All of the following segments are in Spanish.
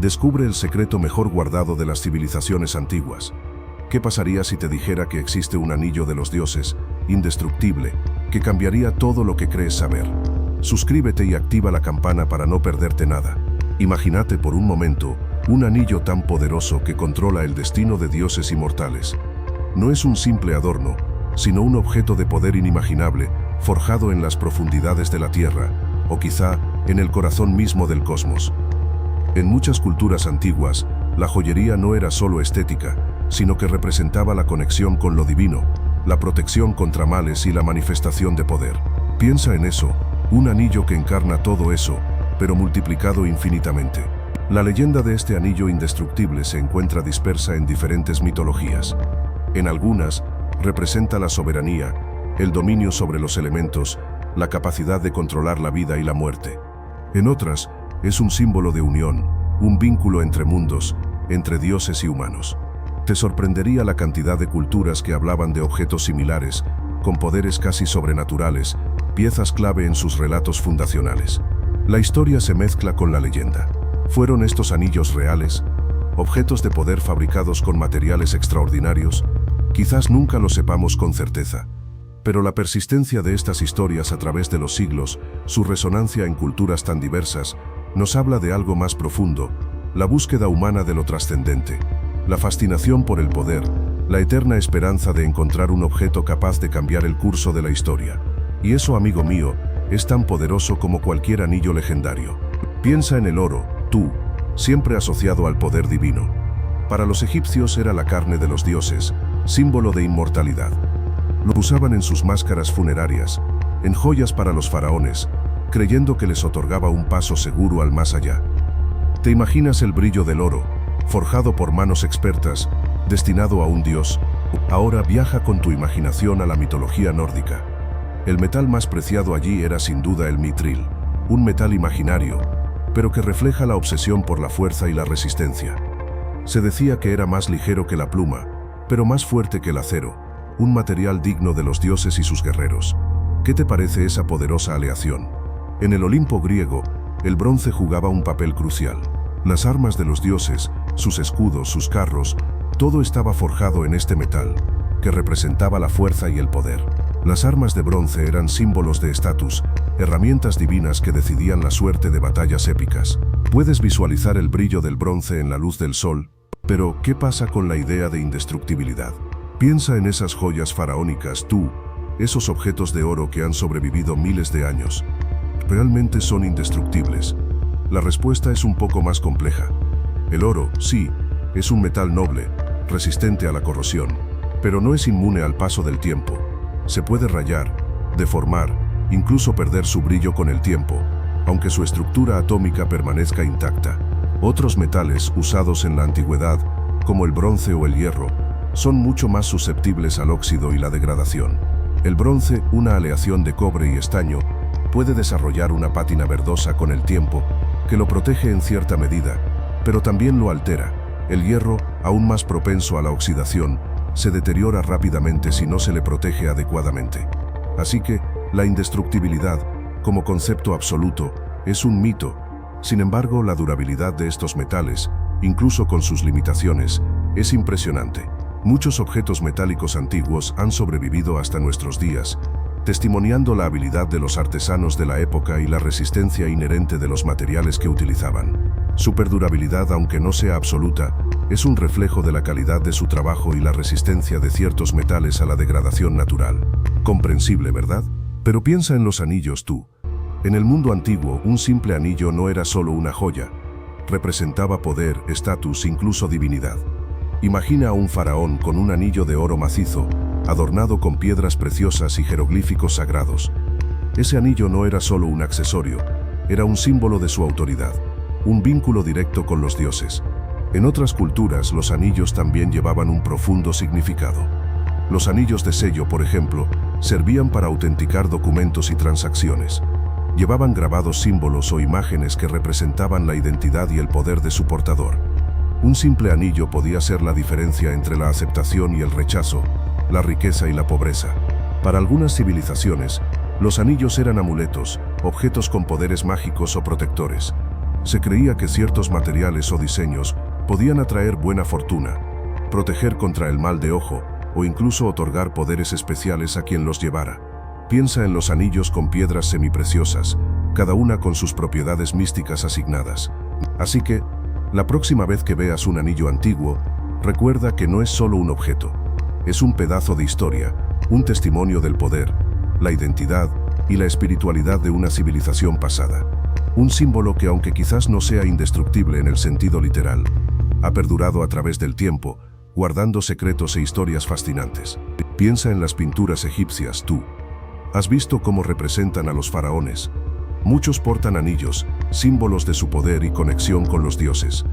Descubre el secreto mejor guardado de las civilizaciones antiguas. ¿Qué pasaría si te dijera que existe un anillo de los dioses, indestructible, que cambiaría todo lo que crees saber? Suscríbete y activa la campana para no perderte nada. Imagínate por un momento un anillo tan poderoso que controla el destino de dioses inmortales. No es un simple adorno, sino un objeto de poder inimaginable, forjado en las profundidades de la Tierra, o quizá en el corazón mismo del cosmos. En muchas culturas antiguas, la joyería no era solo estética, sino que representaba la conexión con lo divino, la protección contra males y la manifestación de poder. Piensa en eso, un anillo que encarna todo eso, pero multiplicado infinitamente. La leyenda de este anillo indestructible se encuentra dispersa en diferentes mitologías. En algunas, representa la soberanía, el dominio sobre los elementos, la capacidad de controlar la vida y la muerte. En otras, es un símbolo de unión, un vínculo entre mundos, entre dioses y humanos. Te sorprendería la cantidad de culturas que hablaban de objetos similares, con poderes casi sobrenaturales, piezas clave en sus relatos fundacionales. La historia se mezcla con la leyenda. ¿Fueron estos anillos reales? ¿Objetos de poder fabricados con materiales extraordinarios? Quizás nunca lo sepamos con certeza. Pero la persistencia de estas historias a través de los siglos, su resonancia en culturas tan diversas, nos habla de algo más profundo, la búsqueda humana de lo trascendente, la fascinación por el poder, la eterna esperanza de encontrar un objeto capaz de cambiar el curso de la historia. Y eso, amigo mío, es tan poderoso como cualquier anillo legendario. Piensa en el oro, tú, siempre asociado al poder divino. Para los egipcios era la carne de los dioses, símbolo de inmortalidad. Lo usaban en sus máscaras funerarias, en joyas para los faraones, creyendo que les otorgaba un paso seguro al más allá. ¿Te imaginas el brillo del oro, forjado por manos expertas, destinado a un dios? Ahora viaja con tu imaginación a la mitología nórdica. El metal más preciado allí era sin duda el mitril, un metal imaginario, pero que refleja la obsesión por la fuerza y la resistencia. Se decía que era más ligero que la pluma, pero más fuerte que el acero, un material digno de los dioses y sus guerreros. ¿Qué te parece esa poderosa aleación? En el Olimpo griego, el bronce jugaba un papel crucial. Las armas de los dioses, sus escudos, sus carros, todo estaba forjado en este metal, que representaba la fuerza y el poder. Las armas de bronce eran símbolos de estatus, herramientas divinas que decidían la suerte de batallas épicas. Puedes visualizar el brillo del bronce en la luz del sol, pero ¿qué pasa con la idea de indestructibilidad? Piensa en esas joyas faraónicas, tú, esos objetos de oro que han sobrevivido miles de años. ¿Realmente son indestructibles? La respuesta es un poco más compleja. El oro, sí, es un metal noble, resistente a la corrosión, pero no es inmune al paso del tiempo. Se puede rayar, deformar, incluso perder su brillo con el tiempo, aunque su estructura atómica permanezca intacta. Otros metales usados en la antigüedad, como el bronce o el hierro, son mucho más susceptibles al óxido y la degradación. El bronce, una aleación de cobre y estaño, puede desarrollar una pátina verdosa con el tiempo, que lo protege en cierta medida, pero también lo altera. El hierro, aún más propenso a la oxidación, se deteriora rápidamente si no se le protege adecuadamente. Así que, la indestructibilidad, como concepto absoluto, es un mito. Sin embargo, la durabilidad de estos metales, incluso con sus limitaciones, es impresionante. Muchos objetos metálicos antiguos han sobrevivido hasta nuestros días, testimoniando la habilidad de los artesanos de la época y la resistencia inherente de los materiales que utilizaban. Su perdurabilidad, aunque no sea absoluta, es un reflejo de la calidad de su trabajo y la resistencia de ciertos metales a la degradación natural. Comprensible, ¿verdad? Pero piensa en los anillos tú. En el mundo antiguo, un simple anillo no era solo una joya. Representaba poder, estatus, incluso divinidad. Imagina a un faraón con un anillo de oro macizo, adornado con piedras preciosas y jeroglíficos sagrados. Ese anillo no era solo un accesorio, era un símbolo de su autoridad, un vínculo directo con los dioses. En otras culturas, los anillos también llevaban un profundo significado. Los anillos de sello, por ejemplo, servían para autenticar documentos y transacciones. Llevaban grabados símbolos o imágenes que representaban la identidad y el poder de su portador. Un simple anillo podía ser la diferencia entre la aceptación y el rechazo, la riqueza y la pobreza. Para algunas civilizaciones, los anillos eran amuletos, objetos con poderes mágicos o protectores. Se creía que ciertos materiales o diseños podían atraer buena fortuna, proteger contra el mal de ojo o incluso otorgar poderes especiales a quien los llevara. Piensa en los anillos con piedras semipreciosas, cada una con sus propiedades místicas asignadas. Así que, la próxima vez que veas un anillo antiguo, recuerda que no es solo un objeto. Es un pedazo de historia, un testimonio del poder, la identidad y la espiritualidad de una civilización pasada. Un símbolo que, aunque quizás no sea indestructible en el sentido literal, ha perdurado a través del tiempo, guardando secretos e historias fascinantes. Piensa en las pinturas egipcias, tú. ¿Has visto cómo representan a los faraones? Muchos portan anillos, símbolos de su poder y conexión con los dioses.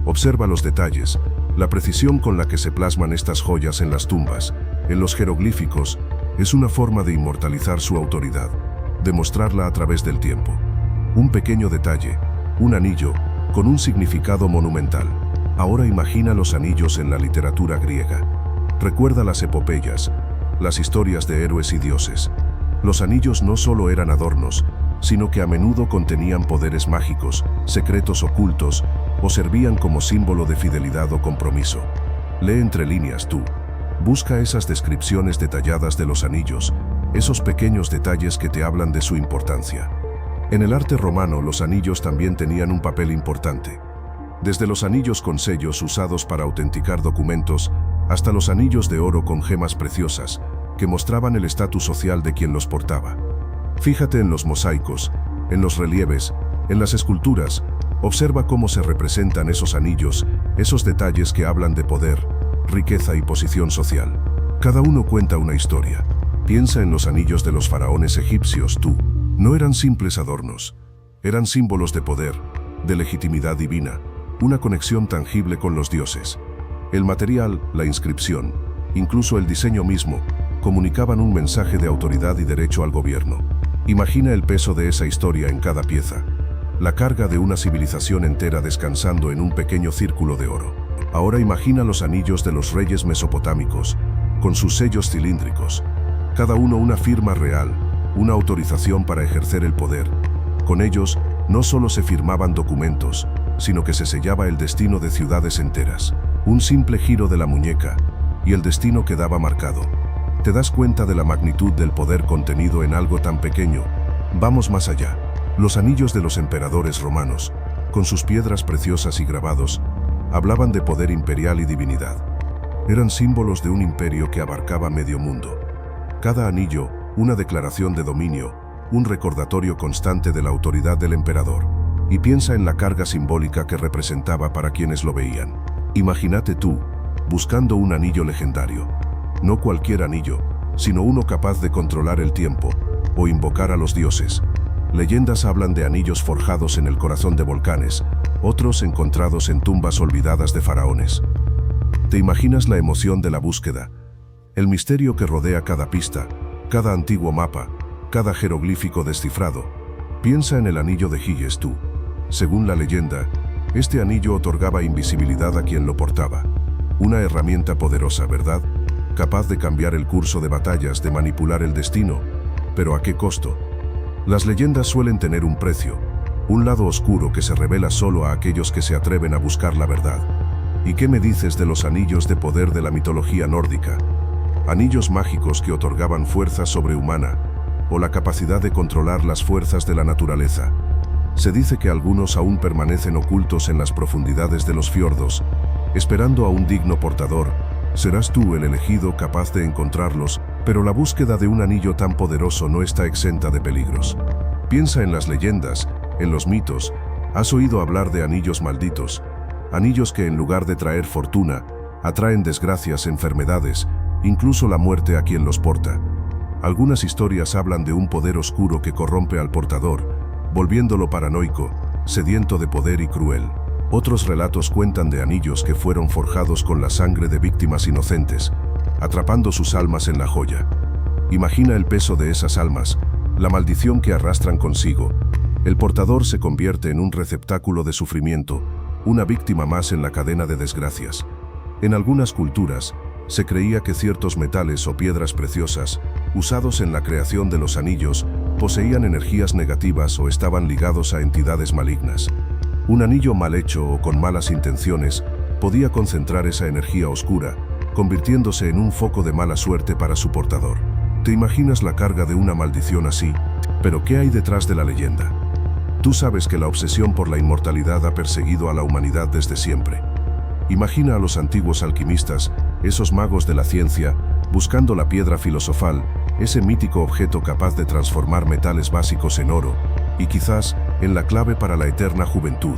Observa los detalles, la precisión con la que se plasman estas joyas en las tumbas, en los jeroglíficos, es una forma de inmortalizar su autoridad, de mostrarla a través del tiempo. Un pequeño detalle, un anillo, con un significado monumental. Ahora imagina los anillos en la literatura griega. Recuerda las epopeyas, las historias de héroes y dioses. Los anillos no solo eran adornos, sino que a menudo contenían poderes mágicos, secretos ocultos, o servían como símbolo de fidelidad o compromiso. Lee entre líneas tú. Busca esas descripciones detalladas de los anillos, esos pequeños detalles que te hablan de su importancia. En el arte romano los anillos también tenían un papel importante. Desde los anillos con sellos usados para autenticar documentos, hasta los anillos de oro con gemas preciosas, que mostraban el estatus social de quien los portaba. Fíjate en los mosaicos, en los relieves, en las esculturas, observa cómo se representan esos anillos, esos detalles que hablan de poder, riqueza y posición social. Cada uno cuenta una historia. Piensa en los anillos de los faraones egipcios, tú. No eran simples adornos, eran símbolos de poder, de legitimidad divina, una conexión tangible con los dioses. El material, la inscripción, incluso el diseño mismo, comunicaban un mensaje de autoridad y derecho al gobierno. Imagina el peso de esa historia en cada pieza, la carga de una civilización entera descansando en un pequeño círculo de oro. Ahora imagina los anillos de los reyes mesopotámicos, con sus sellos cilíndricos, cada uno una firma real, una autorización para ejercer el poder. Con ellos, no solo se firmaban documentos, sino que se sellaba el destino de ciudades enteras. Un simple giro de la muñeca, y el destino quedaba marcado. ¿Te das cuenta de la magnitud del poder contenido en algo tan pequeño? Vamos más allá. Los anillos de los emperadores romanos, con sus piedras preciosas y grabados, hablaban de poder imperial y divinidad. Eran símbolos de un imperio que abarcaba medio mundo. Cada anillo, una declaración de dominio, un recordatorio constante de la autoridad del emperador. Y piensa en la carga simbólica que representaba para quienes lo veían. Imagínate tú, buscando un anillo legendario. No cualquier anillo, sino uno capaz de controlar el tiempo o invocar a los dioses. Leyendas hablan de anillos forjados en el corazón de volcanes, otros encontrados en tumbas olvidadas de faraones. ¿Te imaginas la emoción de la búsqueda? El misterio que rodea cada pista, cada antiguo mapa, cada jeroglífico descifrado. Piensa en el anillo de Giges tú. Según la leyenda, este anillo otorgaba invisibilidad a quien lo portaba. Una herramienta poderosa, ¿verdad? Capaz de cambiar el curso de batallas, de manipular el destino. ¿Pero a qué costo? Las leyendas suelen tener un precio, un lado oscuro que se revela solo a aquellos que se atreven a buscar la verdad. ¿Y qué me dices de los anillos de poder de la mitología nórdica? Anillos mágicos que otorgaban fuerza sobrehumana, o la capacidad de controlar las fuerzas de la naturaleza. Se dice que algunos aún permanecen ocultos en las profundidades de los fiordos, esperando a un digno portador. Serás tú el elegido capaz de encontrarlos, pero la búsqueda de un anillo tan poderoso no está exenta de peligros. Piensa en las leyendas, en los mitos. Has oído hablar de anillos malditos, anillos que en lugar de traer fortuna, atraen desgracias, enfermedades, incluso la muerte a quien los porta. Algunas historias hablan de un poder oscuro que corrompe al portador, volviéndolo paranoico, sediento de poder y cruel. Otros relatos cuentan de anillos que fueron forjados con la sangre de víctimas inocentes, atrapando sus almas en la joya. Imagina el peso de esas almas, la maldición que arrastran consigo. El portador se convierte en un receptáculo de sufrimiento, una víctima más en la cadena de desgracias. En algunas culturas, se creía que ciertos metales o piedras preciosas, usados en la creación de los anillos, poseían energías negativas o estaban ligados a entidades malignas. Un anillo mal hecho o con malas intenciones podía concentrar esa energía oscura, convirtiéndose en un foco de mala suerte para su portador. ¿Te imaginas la carga de una maldición así? Pero ¿qué hay detrás de la leyenda? Tú sabes que la obsesión por la inmortalidad ha perseguido a la humanidad desde siempre. Imagina a los antiguos alquimistas, esos magos de la ciencia, buscando la piedra filosofal, ese mítico objeto capaz de transformar metales básicos en oro, y quizás en la clave para la eterna juventud.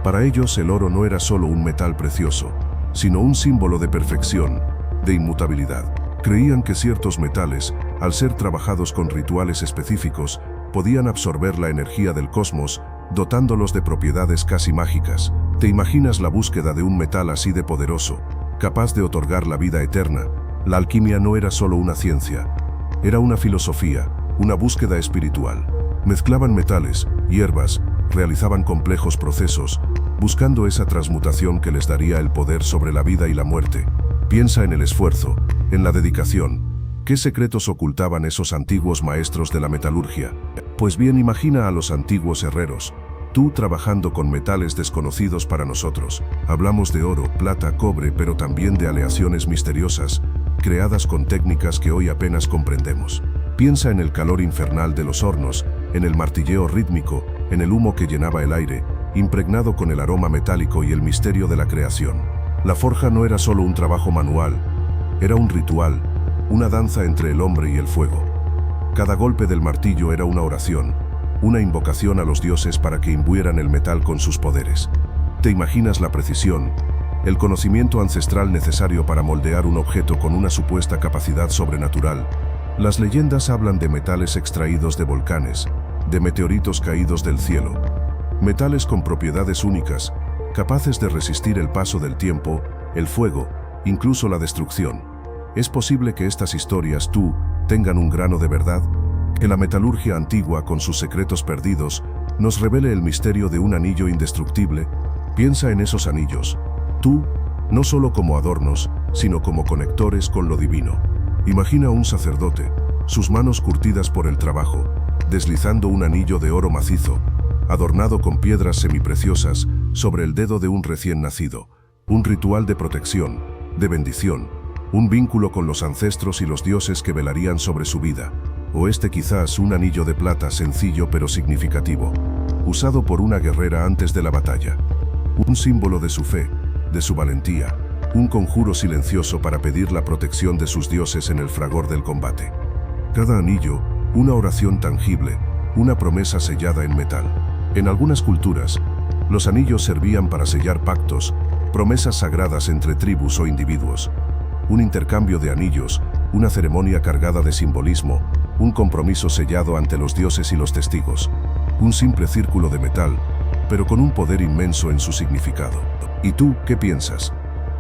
Para ellos el oro no era solo un metal precioso, sino un símbolo de perfección, de inmutabilidad. Creían que ciertos metales, al ser trabajados con rituales específicos, podían absorber la energía del cosmos, dotándolos de propiedades casi mágicas. ¿Te imaginas la búsqueda de un metal así de poderoso, capaz de otorgar la vida eterna? La alquimia no era solo una ciencia, era una filosofía, una búsqueda espiritual. Mezclaban metales, hierbas, realizaban complejos procesos, buscando esa transmutación que les daría el poder sobre la vida y la muerte. Piensa en el esfuerzo, en la dedicación. ¿Qué secretos ocultaban esos antiguos maestros de la metalurgia? Pues bien, imagina a los antiguos herreros, tú trabajando con metales desconocidos para nosotros. Hablamos de oro, plata, cobre, pero también de aleaciones misteriosas, creadas con técnicas que hoy apenas comprendemos. Piensa en el calor infernal de los hornos, en el martilleo rítmico, en el humo que llenaba el aire, impregnado con el aroma metálico y el misterio de la creación. La forja no era solo un trabajo manual, era un ritual, una danza entre el hombre y el fuego. Cada golpe del martillo era una oración, una invocación a los dioses para que imbuieran el metal con sus poderes. ¿Te imaginas la precisión, el conocimiento ancestral necesario para moldear un objeto con una supuesta capacidad sobrenatural? Las leyendas hablan de metales extraídos de volcanes, de meteoritos caídos del cielo, metales con propiedades únicas, capaces de resistir el paso del tiempo, el fuego, incluso la destrucción. ¿Es posible que estas historias, tengan un grano de verdad? Que la metalurgia antigua, con sus secretos perdidos, nos revele el misterio de un anillo indestructible. Piensa en esos anillos, no solo como adornos, sino como conectores con lo divino. Imagina un sacerdote, sus manos curtidas por el trabajo, deslizando un anillo de oro macizo, adornado con piedras semipreciosas, sobre el dedo de un recién nacido. Un ritual de protección, de bendición, un vínculo con los ancestros y los dioses que velarían sobre su vida. O quizás un anillo de plata sencillo pero significativo, usado por una guerrera antes de la batalla. Un símbolo de su fe, de su valentía, un conjuro silencioso para pedir la protección de sus dioses en el fragor del combate. Cada anillo, una oración tangible, una promesa sellada en metal. En algunas culturas, los anillos servían para sellar pactos, promesas sagradas entre tribus o individuos. Un intercambio de anillos, una ceremonia cargada de simbolismo, un compromiso sellado ante los dioses y los testigos. Un simple círculo de metal, pero con un poder inmenso en su significado. ¿Y tú, qué piensas?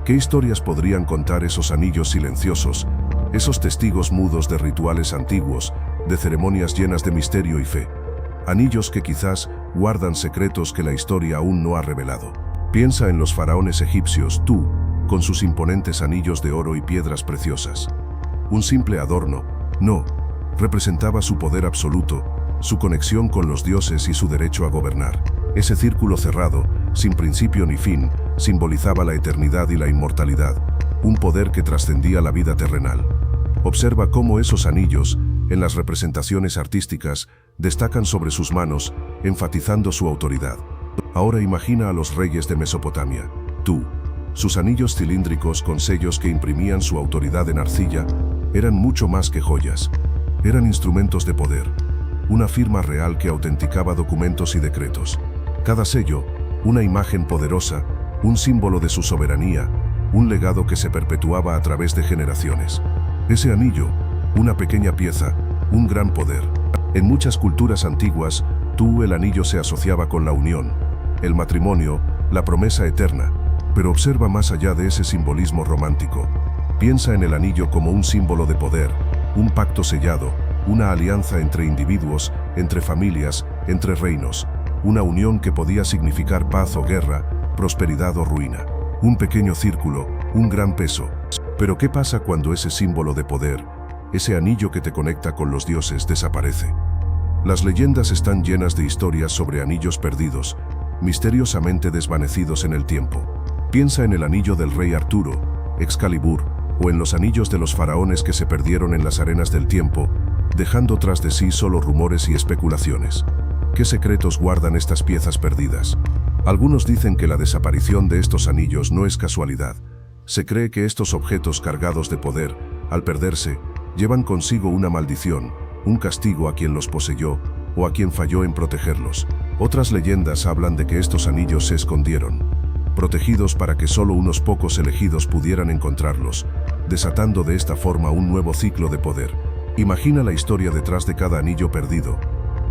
¿Qué historias podrían contar esos anillos silenciosos, esos testigos mudos de rituales antiguos, de ceremonias llenas de misterio y fe? Anillos que quizás guardan secretos que la historia aún no ha revelado. Piensa en los faraones egipcios, con sus imponentes anillos de oro y piedras preciosas. Un simple adorno, no, representaba su poder absoluto, su conexión con los dioses y su derecho a gobernar. Ese círculo cerrado, sin principio ni fin, simbolizaba la eternidad y la inmortalidad, un poder que trascendía la vida terrenal. Observa cómo esos anillos, en las representaciones artísticas, destacan sobre sus manos, enfatizando su autoridad. Ahora imagina a los reyes de Mesopotamia. Sus anillos cilíndricos con sellos que imprimían su autoridad en arcilla, eran mucho más que joyas. Eran instrumentos de poder, una firma real que autenticaba documentos y decretos. Cada sello, una imagen poderosa, un símbolo de su soberanía, un legado que se perpetuaba a través de generaciones. Ese anillo, una pequeña pieza, un gran poder. En muchas culturas antiguas, el anillo se asociaba con la unión, el matrimonio, la promesa eterna. Pero observa más allá de ese simbolismo romántico. Piensa en el anillo como un símbolo de poder, un pacto sellado, una alianza entre individuos, entre familias, entre reinos, una unión que podía significar paz o guerra, prosperidad o ruina. Un pequeño círculo, un gran peso. Pero ¿qué pasa cuando ese símbolo de poder, ese anillo que te conecta con los dioses, desaparece? Las leyendas están llenas de historias sobre anillos perdidos, misteriosamente desvanecidos en el tiempo. Piensa en el anillo del rey Arturo, Excalibur, o en los anillos de los faraones que se perdieron en las arenas del tiempo, dejando tras de sí solo rumores y especulaciones. ¿Qué secretos guardan estas piezas perdidas? Algunos dicen que la desaparición de estos anillos no es casualidad. Se cree que estos objetos cargados de poder, al perderse, llevan consigo una maldición, un castigo a quien los poseyó o a quien falló en protegerlos. Otras leyendas hablan de que estos anillos se escondieron, protegidos para que solo unos pocos elegidos pudieran encontrarlos, desatando de esta forma un nuevo ciclo de poder. Imagina la historia detrás de cada anillo perdido.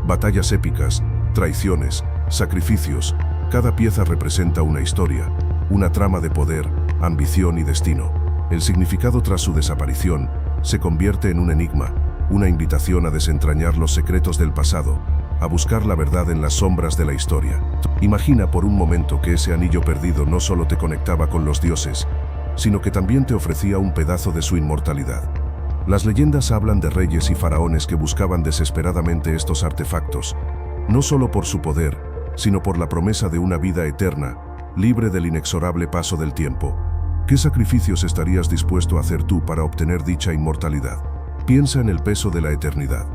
Batallas épicas, traiciones, sacrificios, cada pieza representa una historia, una trama de poder, ambición y destino. El significado tras su desaparición se convierte en un enigma, una invitación a desentrañar los secretos del pasado, a buscar la verdad en las sombras de la historia. Imagina por un momento que ese anillo perdido no solo te conectaba con los dioses, sino que también te ofrecía un pedazo de su inmortalidad. Las leyendas hablan de reyes y faraones que buscaban desesperadamente estos artefactos, no solo por su poder, sino por la promesa de una vida eterna, libre del inexorable paso del tiempo. ¿Qué sacrificios estarías dispuesto a hacer tú para obtener dicha inmortalidad? Piensa en el peso de la eternidad.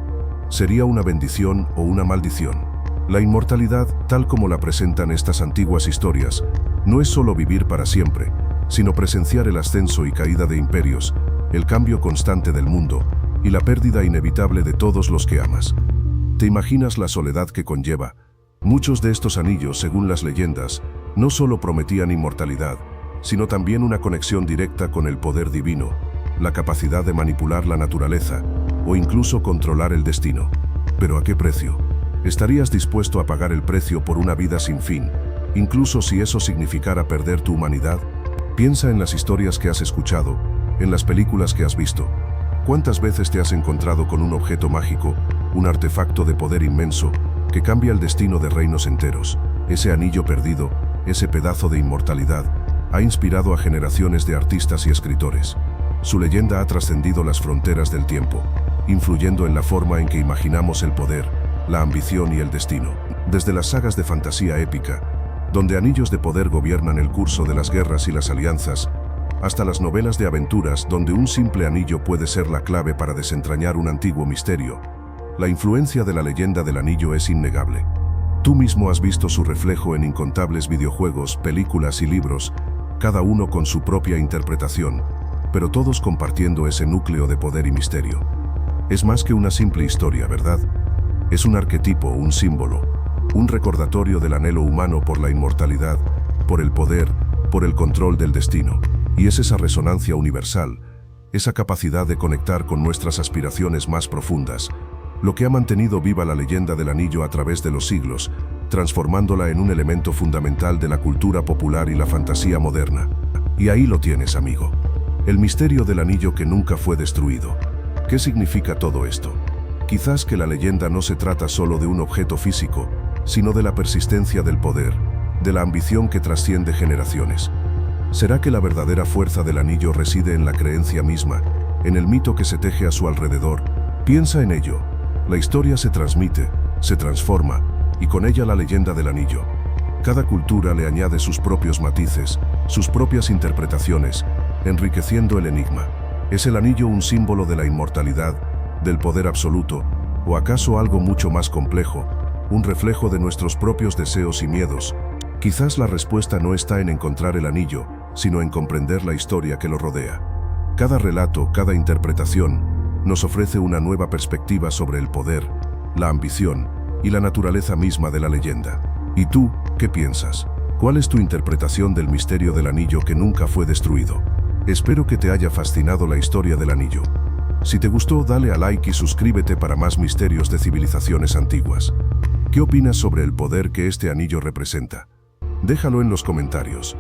¿Sería una bendición o una maldición? La inmortalidad, tal como la presentan estas antiguas historias, no es solo vivir para siempre, sino presenciar el ascenso y caída de imperios, el cambio constante del mundo y la pérdida inevitable de todos los que amas. ¿Te imaginas la soledad que conlleva? Muchos de estos anillos, según las leyendas, no solo prometían inmortalidad, sino también una conexión directa con el poder divino, la capacidad de manipular la naturaleza o incluso controlar el destino. ¿Pero a qué precio? ¿Estarías dispuesto a pagar el precio por una vida sin fin, incluso si eso significara perder tu humanidad? Piensa en las historias que has escuchado, en las películas que has visto. ¿Cuántas veces te has encontrado con un objeto mágico, un artefacto de poder inmenso, que cambia el destino de reinos enteros? Ese anillo perdido, ese pedazo de inmortalidad, ha inspirado a generaciones de artistas y escritores. Su leyenda ha trascendido las fronteras del tiempo, influyendo en la forma en que imaginamos el poder, la ambición y el destino. Desde las sagas de fantasía épica, donde anillos de poder gobiernan el curso de las guerras y las alianzas, hasta las novelas de aventuras donde un simple anillo puede ser la clave para desentrañar un antiguo misterio, la influencia de la leyenda del anillo es innegable. Tú mismo has visto su reflejo en incontables videojuegos, películas y libros, cada uno con su propia interpretación, pero todos compartiendo ese núcleo de poder y misterio. Es más que una simple historia, ¿verdad? Es un arquetipo, un símbolo, un recordatorio del anhelo humano por la inmortalidad, por el poder, por el control del destino. Y es esa resonancia universal, esa capacidad de conectar con nuestras aspiraciones más profundas, lo que ha mantenido viva la leyenda del anillo a través de los siglos, transformándola en un elemento fundamental de la cultura popular y la fantasía moderna. Y ahí lo tienes, amigo. El misterio del anillo que nunca fue destruido. ¿Qué significa todo esto? Quizás que la leyenda no se trata solo de un objeto físico, sino de la persistencia del poder, de la ambición que trasciende generaciones. ¿Será que la verdadera fuerza del anillo reside en la creencia misma, en el mito que se teje a su alrededor? Piensa en ello. La historia se transmite, se transforma, y con ella la leyenda del anillo. Cada cultura le añade sus propios matices, sus propias interpretaciones, enriqueciendo el enigma. ¿Es el anillo un símbolo de la inmortalidad, del poder absoluto, o acaso algo mucho más complejo, un reflejo de nuestros propios deseos y miedos? Quizás la respuesta no está en encontrar el anillo, sino en comprender la historia que lo rodea. Cada relato, cada interpretación, nos ofrece una nueva perspectiva sobre el poder, la ambición y la naturaleza misma de la leyenda. ¿Y tú, qué piensas? ¿Cuál es tu interpretación del misterio del anillo que nunca fue destruido? Espero que te haya fascinado la historia del anillo. Si te gustó, dale a like y suscríbete para más misterios de civilizaciones antiguas. ¿Qué opinas sobre el poder que este anillo representa? Déjalo en los comentarios.